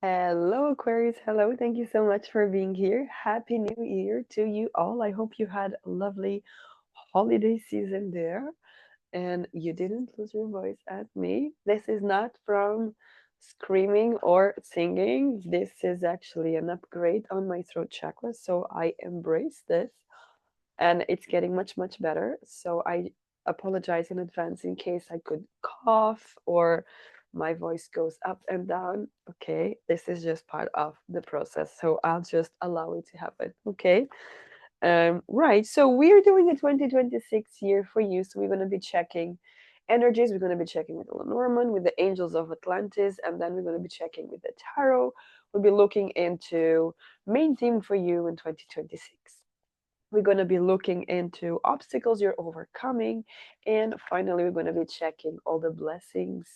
Hello, Aquarius. Hello. Thank you so much for being here. Happy New Year to you all. I hope you had a lovely holiday season there and you didn't lose your voice at me. This is not from screaming or singing. This is actually an upgrade on my throat chakra. So I embrace this and it's getting much, much better. So I apologize in advance in case I could cough or my voice goes up and down. Okay, this is just part of the process. So I'll just allow it to happen. Okay. Right. So we're doing a 2026 year for you. So we're going to be checking energies. We're going to be checking with Lenormand, with the angels of Atlantis, and then we're going to be checking with the tarot. We'll be looking into main theme for you in 2026. We're going to be looking into obstacles you're overcoming. And finally, we're going to be checking all the blessings,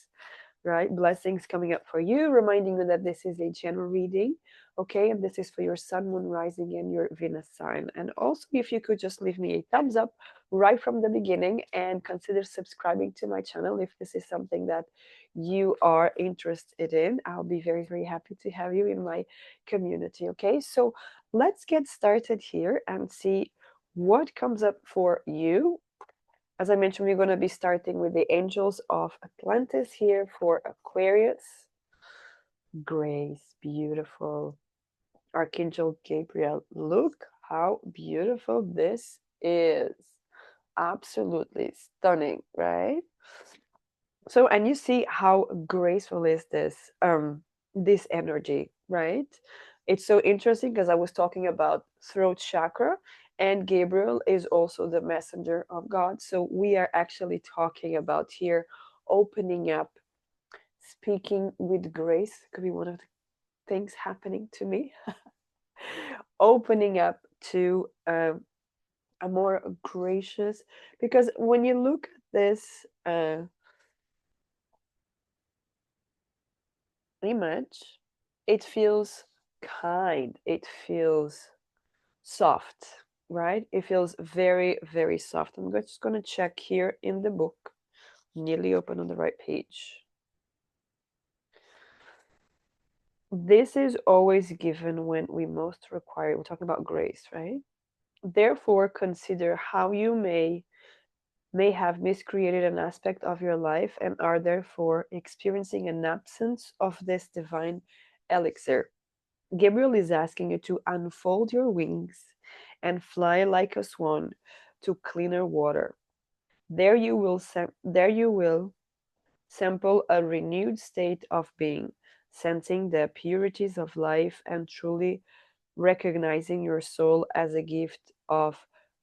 right? Blessings coming up for you, reminding you that this is a general reading, okay? And this is for your sun, moon, rising, and your Venus sign. And also, if you could just leave me a thumbs up right from the beginning and consider subscribing to my channel if this is something that you are interested in. I'll be very, very happy to have you in my community, okay? So let's get started here and see what comes up for you. As I mentioned, we're going to be starting with the angels of Atlantis here for Aquarius. Grace, beautiful. Archangel Gabriel, look how beautiful this is. Absolutely stunning, right? So, and you see how graceful is this energy, right? It's so interesting because I was talking about throat chakra, and Gabriel is also the messenger of God. So we are actually talking about here opening up, speaking with grace. Could be one of the things happening to me. Opening up to a more gracious, because when you look at this image, it feels kind, it feels soft, right? It feels very, very soft. I'm just going to check here in the book, nearly open on the right page. This is always given when we most require. We're talking about grace, right? Therefore, consider how you may have miscreated an aspect of your life and are therefore experiencing an absence of this divine elixir. Gabriel is asking you to unfold your wings and fly like a swan to cleaner water. There you will sample a renewed state of being, sensing the purities of life and truly recognizing your soul as a gift of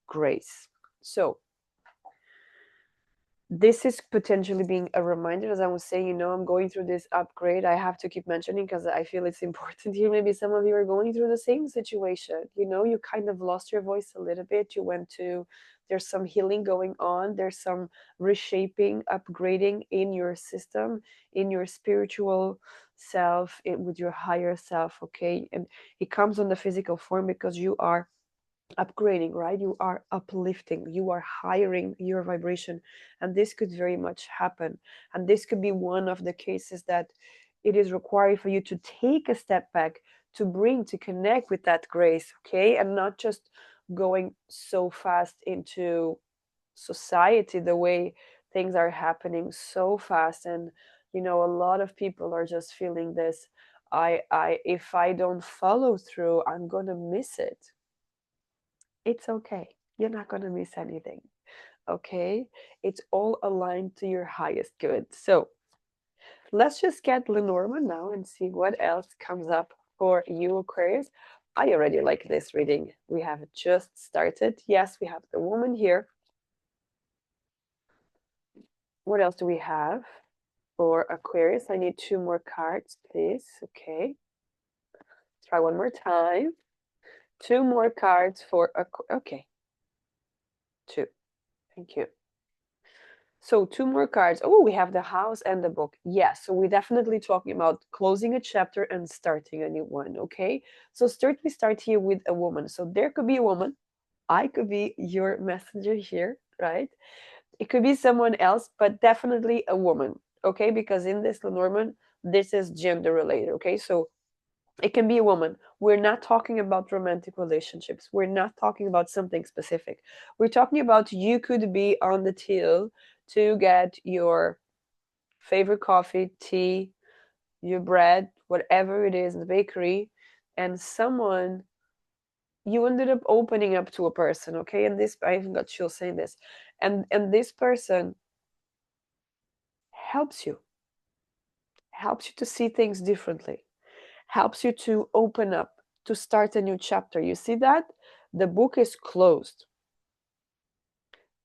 grace. So, this is potentially being a reminder, as I was saying, I'm going through this upgrade. I have to keep mentioning because I feel it's important here. Maybe some of you are going through the same situation. You kind of lost your voice a little bit. There's some healing going on. There's some reshaping, upgrading in your system, in your spiritual self, with your higher self, okay? And it comes on the physical form because you are upgrading, right? You are uplifting, you are hiring your vibration, and this could very much happen. And this could be one of the cases that it is required for you to take a step back, to connect with that grace, okay? And not just going so fast into society, the way things are happening so fast. And a lot of people are just feeling this. I If I don't follow through, I'm gonna miss it. It's okay. You're not going to miss anything. Okay? It's all aligned to your highest good. So let's just get Lenormand now and see what else comes up for you, Aquarius. I already like this reading. We have just started. Yes, we have the woman here. What else do we have for Aquarius? I need two more cards, please. Okay. Try one more time. Two more cards for okay. Two. Thank you. So two more cards. Oh, we have the house and the book. Yes, so we're definitely talking about closing a chapter and starting a new one, okay? So we start here with a woman. So there could be a woman. I could be your messenger here, right? It could be someone else, but definitely a woman, okay? Because in this Lenormand, this is gender related, okay? So It can be a woman. We're not talking about romantic relationships. We're not talking about something specific. We're talking about you could be on the till to get your favorite coffee, tea, your bread, whatever it is in the bakery, and someone you ended up opening up to a person, okay? And this I even got chills saying this. And this person helps you, helps you to see things differently, helps you to open up, to start a new chapter. You see that? The book is closed.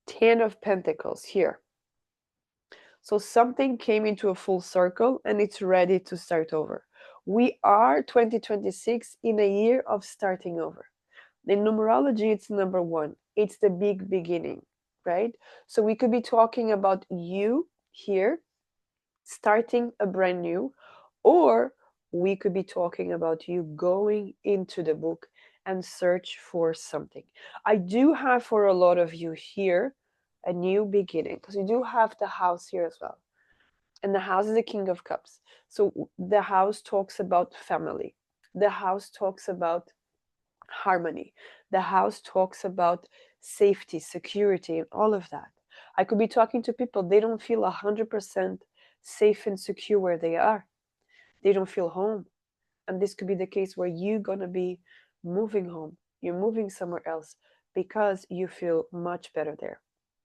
10 of Pentacles here. So something came into a full circle and it's ready to start over. We are 2026 in a year of starting over. In numerology, it's number one. It's the big beginning, right? So we could be talking about you here starting a brand new, or we could be talking about you going into the book and search for something. I do have for a lot of you here a new beginning, because you do have the house here as well. And the house is the King of Cups. So the house talks about family. The house talks about harmony. The house talks about safety, security, and all of that. I could be talking to people, they don't feel 100% safe and secure where they are. They don't feel home. And this could be the case where you're going to be moving home. You're moving somewhere else because you feel much better there.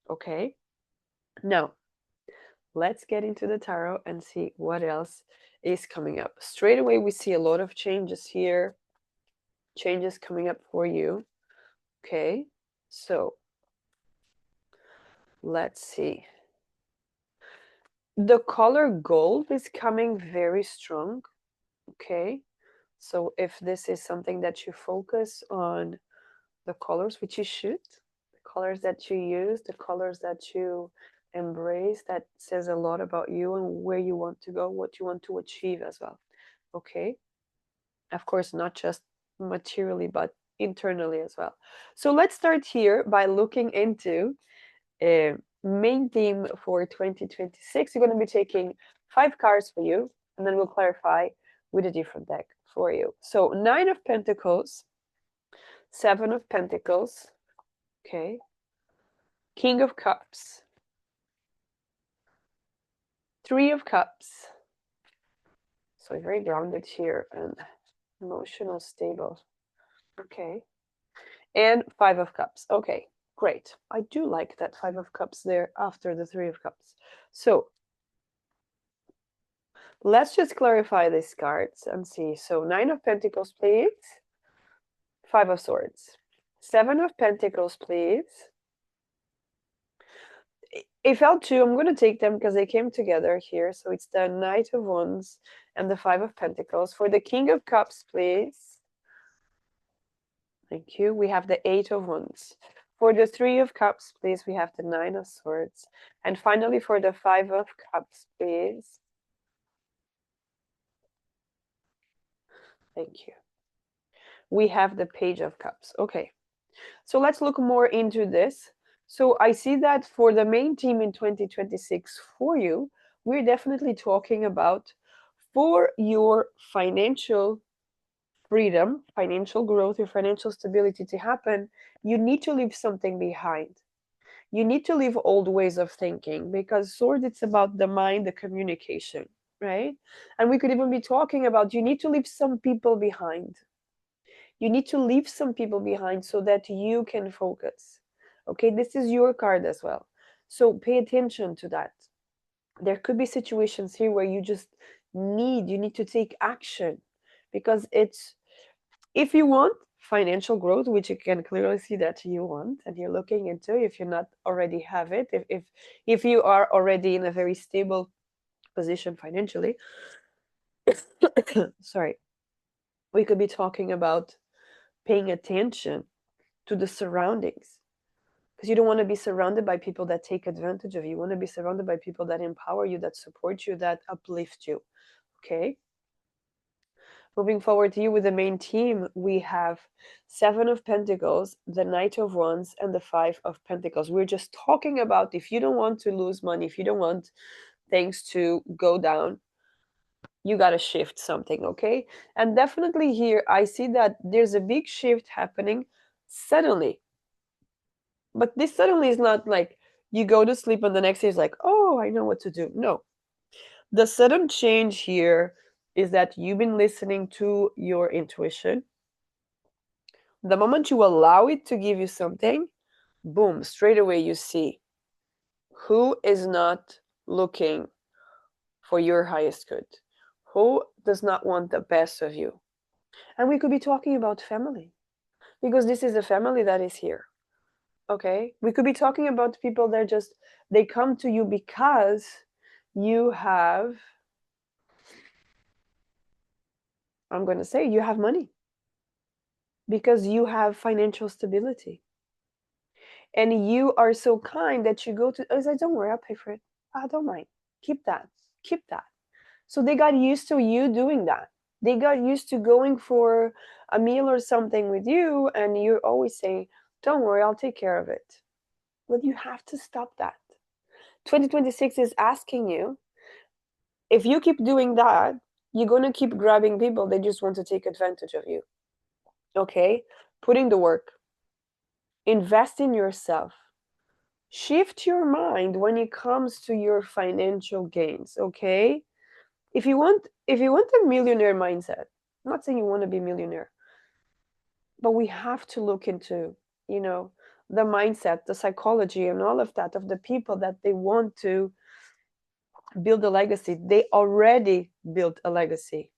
Okay? Now, let's get into the tarot and see what else is coming up. Straight away, we see a lot of changes here, changes coming up for you. Okay, so let's see. The color gold is coming very strong. Okay, so if this is something that you focus on, the colors, which you should, the colors that you use, the colors that you embrace, that says a lot about you and where you want to go, what you want to achieve as well. Okay, of course, not just materially, but internally as well. So let's start here by looking into main theme for 2026. You're going to be taking 5 cards for you, and then we'll clarify with a different deck for you. So 9 of Pentacles, 7 of Pentacles, okay, King of Cups, 3 of Cups, so very grounded here and emotional stable, okay, and 5 of Cups. Okay, great. I do like that 5 of Cups there after the 3 of Cups. So let's just clarify these cards and see. So 9 of Pentacles, please. 5 of Swords. 7 of Pentacles, please. It felt two. I'm going to take them because they came together here. So it's the Knight of Wands and the 5 of Pentacles. For the King of Cups, please. Thank you. We have the 8 of Wands. For the 3 of Cups, please, we have the 9 of Swords. And finally, for the 5 of Cups, please. Thank you. We have the Page of Cups. Okay. So let's look more into this. So I see that for the main team in 2026 for you, we're definitely talking about for your financial freedom, financial growth, your financial stability to happen, you need to leave something behind. You need to leave old ways of thinking, because sword, it's about the mind, the communication, right? And we could even be talking about you need to leave some people behind. You need to leave some people behind so that you can focus. Okay, this is your card as well. So pay attention to that. There could be situations here where you just you need to take action, because it's, if you want financial growth, which you can clearly see that you want and you're looking into, if you not already have it, if you are already in a very stable position financially, sorry, we could be talking about paying attention to the surroundings, because you don't want to be surrounded by people that take advantage of you. You want to be surrounded by people that empower you, that support you, that uplift you. Okay, moving forward to you with the main team, we have 7 of Pentacles, the Knight of Wands, and the 5 of Pentacles. We're just talking about if you don't want to lose money, if you don't want things to go down, You got to shift something, okay? And definitely here, I see that there's a big shift happening suddenly. But this suddenly is not like you go to sleep and the next day is like, oh, I know what to do. No. The sudden change here is that you've been listening to your intuition. The moment you allow it to give you something, boom, straight away you see who is not looking for your highest good, who does not want the best of you. And we could be talking about family because this is a family that is here. Okay? We could be talking about people that just they come to you because you have, I'm going to say, you have money, because you have financial stability. And you are so kind that you go to, I say, don't worry, I'll pay for it. I don't mind. Keep that. Keep that. So they got used to you doing that. They got used to going for a meal or something with you, and you're always saying, don't worry, I'll take care of it. But you have to stop that. 2026 is asking you, if you keep doing that, you're going to keep grabbing people. They just want to take advantage of you. Okay? Putting the work, invest in yourself, shift your mind when it comes to your financial gains. Okay? If you want a millionaire mindset, I'm not saying you want to be a millionaire, but we have to look into, you know, the mindset, the psychology, and all of that of the people that they want to build a legacy. They already built a legacy.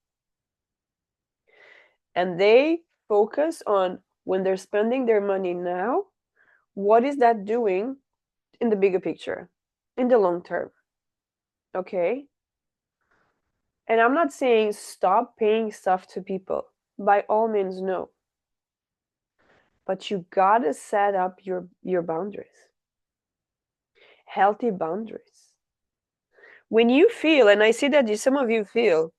And they focus on when they're spending their money now, what is that doing in the bigger picture, in the long term? Okay? And I'm not saying stop paying stuff to people. By all means, no. But you gotta set up your boundaries, healthy boundaries. When you feel, and I see that some of you feel,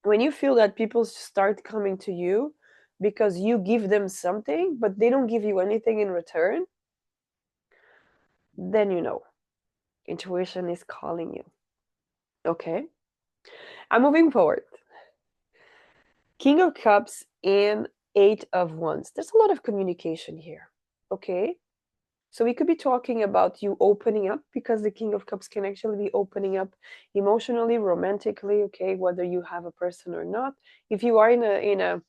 when you feel that people start coming to you because you give them something, but they don't give you anything in return, then you know intuition is calling you. Okay? I'm moving forward. King of Cups and Eight of Wands. There's a lot of communication here. Okay? So we could be talking about you opening up, because the King of Cups can actually be opening up emotionally, romantically, okay, whether you have a person or not. If you are in a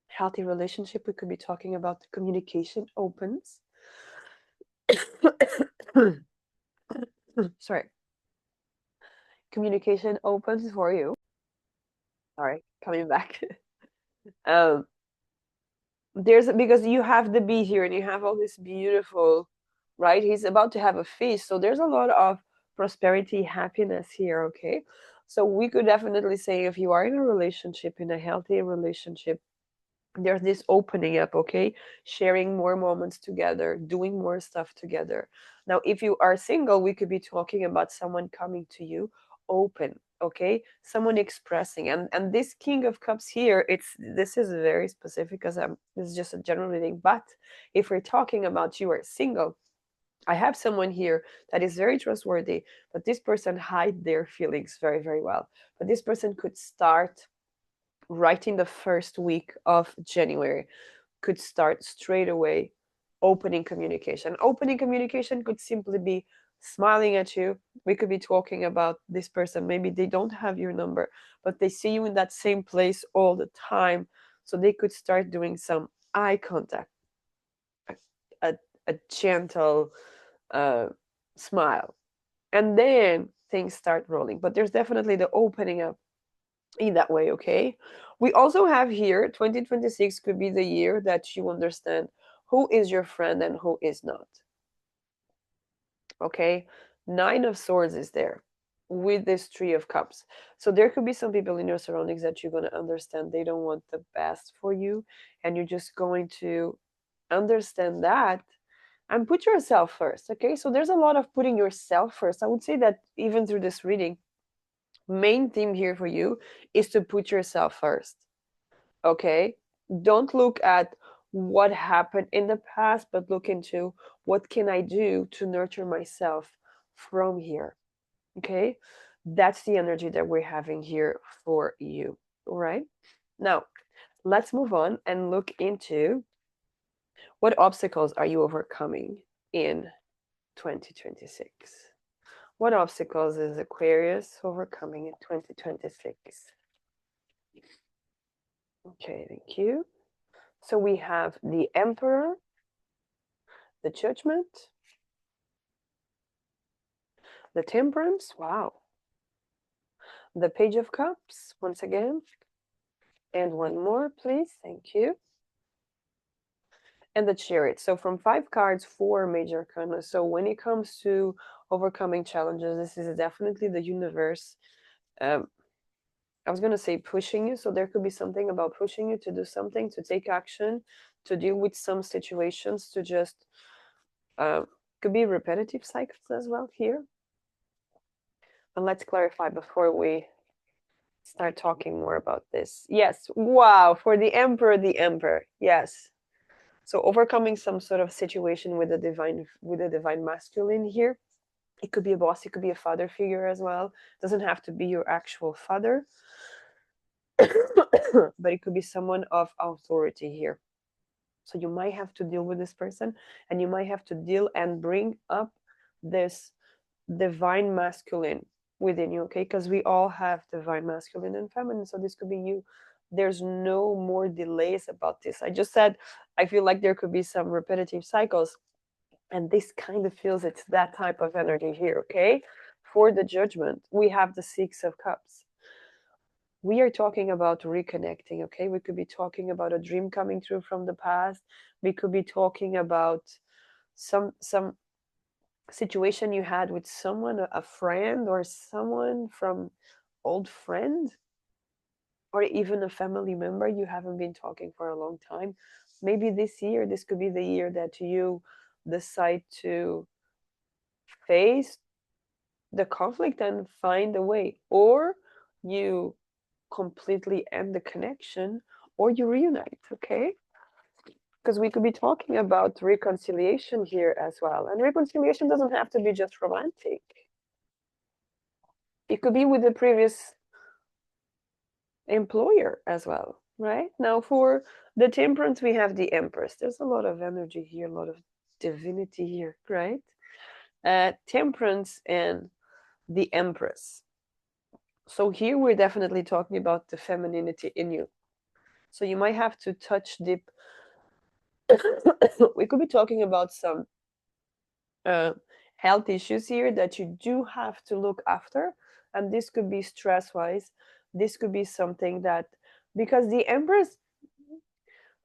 healthy relationship, we could be talking about the communication opens. Sorry. Communication opens for you. Sorry, coming back. um there's, because you have the bee here and you have all this beautiful, right, he's about to have a feast, so there's a lot of prosperity, happiness here. Okay, so we could definitely say if you are in a relationship, in a healthy relationship, there's this opening up. Okay, sharing more moments together, doing more stuff together. Now if you are single, we could be talking about someone coming to you open. Okay, someone expressing, and this King of Cups here, it's, this is very specific because this is just a general reading, but if we're talking about you are single, I have someone here that is very trustworthy, but this person hide their feelings very, very well. But this person could start right in the first week of January, could start straight away opening communication. Opening communication could simply be smiling at you. We could be talking about this person. Maybe they don't have your number, but they see you in that same place all the time. So they could start doing some eye contact, a, a, a gentle uh, smile. And then things start rolling. But there's definitely the opening up in that way. Okay, we also have here 2026 could be the year that you understand who is your friend and who is not. Okay, Nine of Swords is there with this Three of Cups, so there could be some people in your surroundings that you're going to understand they don't want the best for you, and you're just going to understand that and put yourself first. Okay, so there's a lot of putting yourself first. I would say that even through this reading, main theme here for you is to put yourself first. Okay, don't look at what happened in the past, but look into what can I do to nurture myself from here. Okay, That's the energy that we're having here for you. All right. Now, let's move on and look into what obstacles are you overcoming in 2026. What obstacles is Aquarius overcoming in 2026? Okay, thank you. So we have the Emperor, the Judgment, the Temperance, wow, the Page of Cups, once again, and one more, please, thank you, and the Chariot. So from 5 cards, 4 major arcana. So when it comes to overcoming challenges, this is definitely the universe. I was going to say pushing you. So there could be something about pushing you to do something, to take action, to deal with some situations, to just, could be repetitive cycles as well here. And let's clarify before we start talking more about this. Yes, wow, for the Emperor, yes. So overcoming some sort of situation with the divine masculine here. It could be a boss, it could be a father figure as well. It doesn't have to be your actual father, but it could be someone of authority here. So you might have to deal with this person, and you might have to deal and bring up this divine masculine within you, okay? Because we all have divine masculine and feminine, so this could be you. There's no more delays about this. I just said I feel like there could be some repetitive cycles, and this kind of feels it's that type of energy here, okay? For the Judgment, we have the Six of Cups. We are talking about reconnecting, okay? We could be talking about a dream coming true from the past. We could be talking about some situation you had with someone, a friend, or someone from old friend, or even a family member you haven't been talking for a long time. Maybe this year, this could be the year that you decide to face the conflict and find a way, or you completely end the connection, or you reunite, okay? Because we could be talking about reconciliation here as well. And reconciliation doesn't have to be just romantic. It could be with the previous employer as well, right? Now, for the Temperance, we have the Empress. There's a lot of energy here, a lot of divinity here, right? Temperance and the Empress. So here we're definitely talking about the femininity in you. So you might have to touch deep. We could be talking about some health issues here that you do have to look after, and this could be stress wise. This could be something that, because the Empress,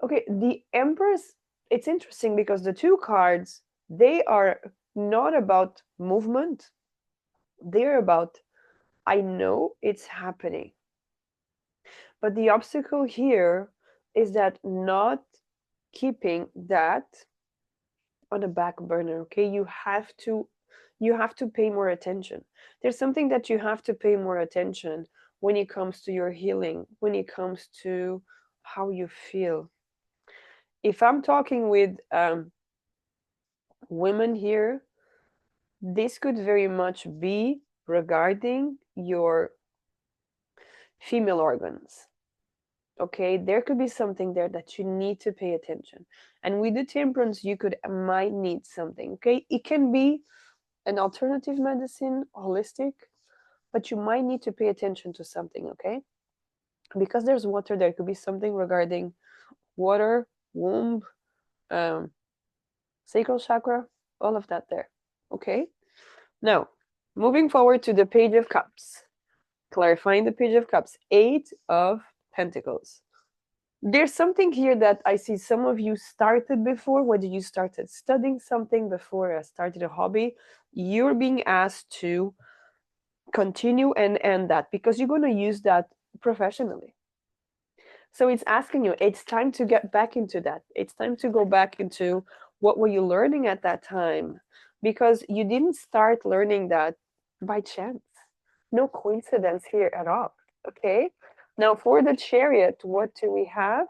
okay, the Empress, it's interesting because the 2 cards, they are not about movement, they're about, I know it's happening, but the obstacle here is that not keeping that on a back burner, okay? You have to pay more attention. There's something that you have to pay more attention when it comes to your healing, when it comes to how you feel. If I'm talking with women here, this could very much be regarding your female organs. Okay, there could be something there that you need to pay attention. And with the Temperance, you might need something. Okay, it can be an alternative medicine, holistic, but you might need to pay attention to something, okay? Because there's water, there could be something regarding water, womb, um, sacral chakra, all of that there, okay? Now, moving forward to the Page of Cups, clarifying the Page of Cups, 8 of Pentacles. There's something here that I see some of you started before, whether you started studying something before, started a hobby, you're being asked to continue and end that because you're going to use that professionally. So it's asking you, it's time to get back into that. It's time to go back into what were you learning at that time, because you didn't start learning that by chance. No coincidence here at all. Okay. Now for the Chariot, what do we have?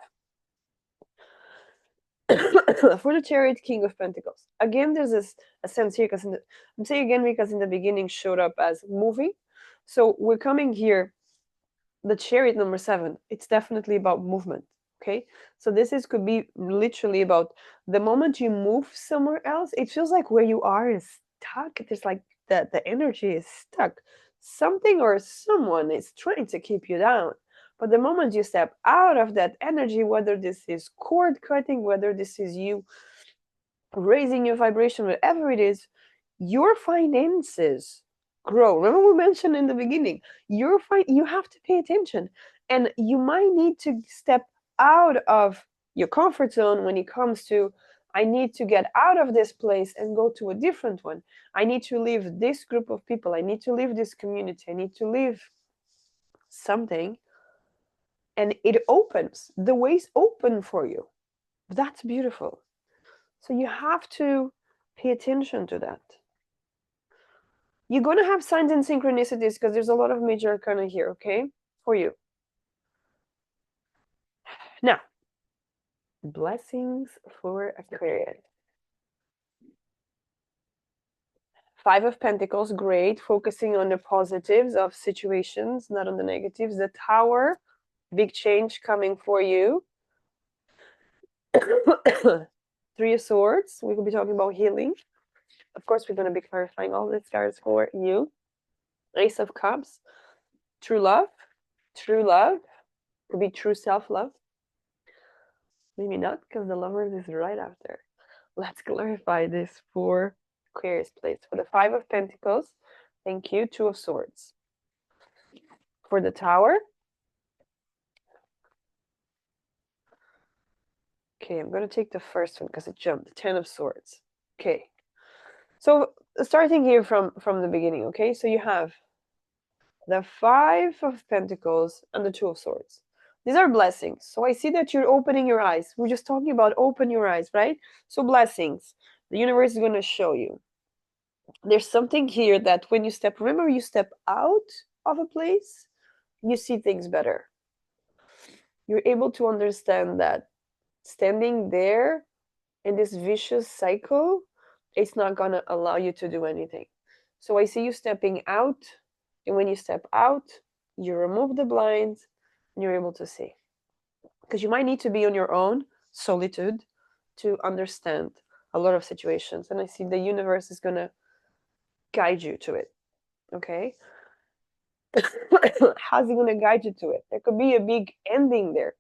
For the Chariot, King of Pentacles. Again, there's a sense here, because I'm saying again because in the beginning showed up as moving. So we're coming here, the chariot number 7, it's definitely about movement. Okay, so this is could be literally about the moment you move somewhere else, it feels like where you are is stuck. It is like the energy is stuck. Something or someone is trying to keep you down. But the moment you step out of that energy, whether this is cord cutting, whether this is you raising your vibration, whatever it is, your finances grow. Remember we mentioned in the beginning, you have to pay attention, and you might need to step out of your comfort zone when it comes to, I need to get out of this place and go to a different one. I need to leave this group of people. I need to leave this community. I need to leave something. And it opens. The ways open for you. That's beautiful. So you have to pay attention to that. You're going to have signs and synchronicities because there's a lot of major arcana here, okay, for you. Now, blessings for Aquarius. 5 of Pentacles, great, focusing on the positives of situations, not on the negatives. The Tower, big change coming for you. 3 of Swords, we will be talking about healing. Of course, we're going to be clarifying all these cards for you. Ace of Cups, true love. True love could be true self-love. Maybe not, because the Lovers is right after. Let's clarify this for Aquarius, please. For the 5 of Pentacles, thank you, 2 of Swords. For the Tower, okay, I'm going to take the first one because it jumped, 10 of Swords. Okay, so starting here from the beginning, okay, so you have the 5 of Pentacles and the 2 of Swords. These are blessings. So I see that you're opening your eyes. We're just talking about open your eyes, right? So blessings. The universe is going to show you. There's something here that when you step, remember you step out of a place, you see things better. You're able to understand that standing there in this vicious cycle, it's not going to allow you to do anything. So I see you stepping out, and when you step out, you remove the blinds and you're able to see. Because you might need to be on your own, solitude, to understand a lot of situations. And I see the universe is going to guide you to it. Okay? How's it going to guide you to it? There could be a big ending there.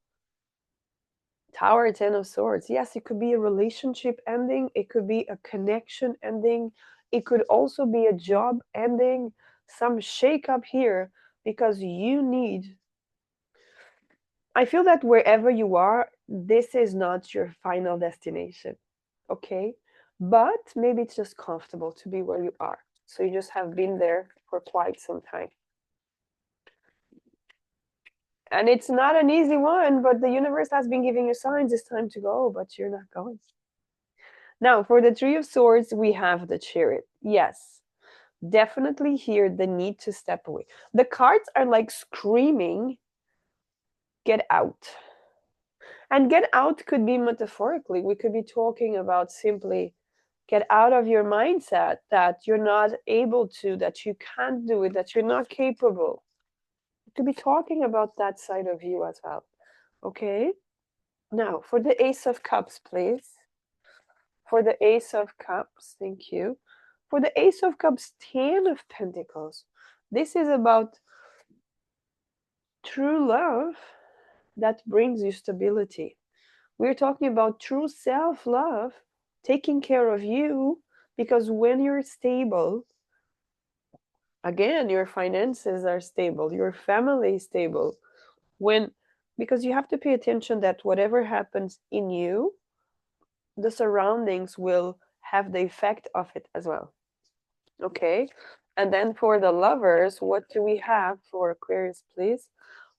Tower, 10 of Swords. Yes, it could be a relationship ending. It could be a connection ending. It could also be a job ending. Some shake up here because you need. I feel that wherever you are, this is not your final destination. Okay? But maybe it's just comfortable to be where you are. So you just have been there for quite some time. And it's not an easy one, but the universe has been giving you signs it's time to go, but you're not going. Now, for the 3 of Swords, we have the Chariot. Yes, definitely here the need to step away. The cards are like screaming, get out. And get out could be metaphorically. We could be talking about simply get out of your mindset that you're not able to, that you can't do it, that you're not capable. To be talking about that side of you as well. Okay? Now, for the Ace of Cups, please. For the Ace of Cups, thank you. For the Ace of Cups, 10 of Pentacles. This is about true love that brings you stability. We're talking about true self-love, taking care of you, because when you're stable, again, your finances are stable, your family is stable. Because you have to pay attention that whatever happens in you, the surroundings will have the effect of it as well. Okay? And then for the Lovers, what do we have for Aquarius, please?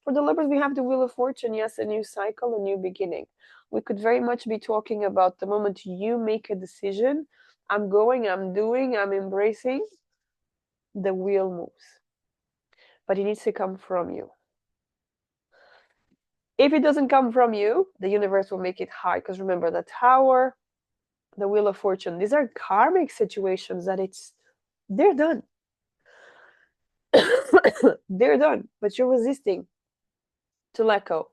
For the Lovers, we have the Wheel of Fortune. Yes, a new cycle, a new beginning. We could very much be talking about the moment you make a decision, I'm going, I'm doing, I'm embracing, the wheel moves. But it needs to come from you. If it doesn't come from you, the universe will make it hard. Because remember, the Tower, the Wheel of Fortune, these are karmic situations that they're done. They're done, but you're resisting to let go.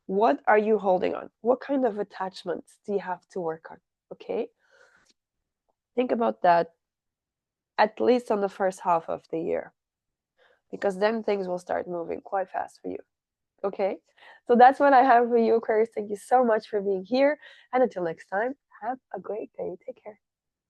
What are you holding on? What kind of attachments do you have to work on? Okay, think about that at least on the first half of the year, because then things will start moving quite fast for you. Okay, so that's what I have for you, Aquarius. Thank you so much for being here, and until next time, have a great day. Take care.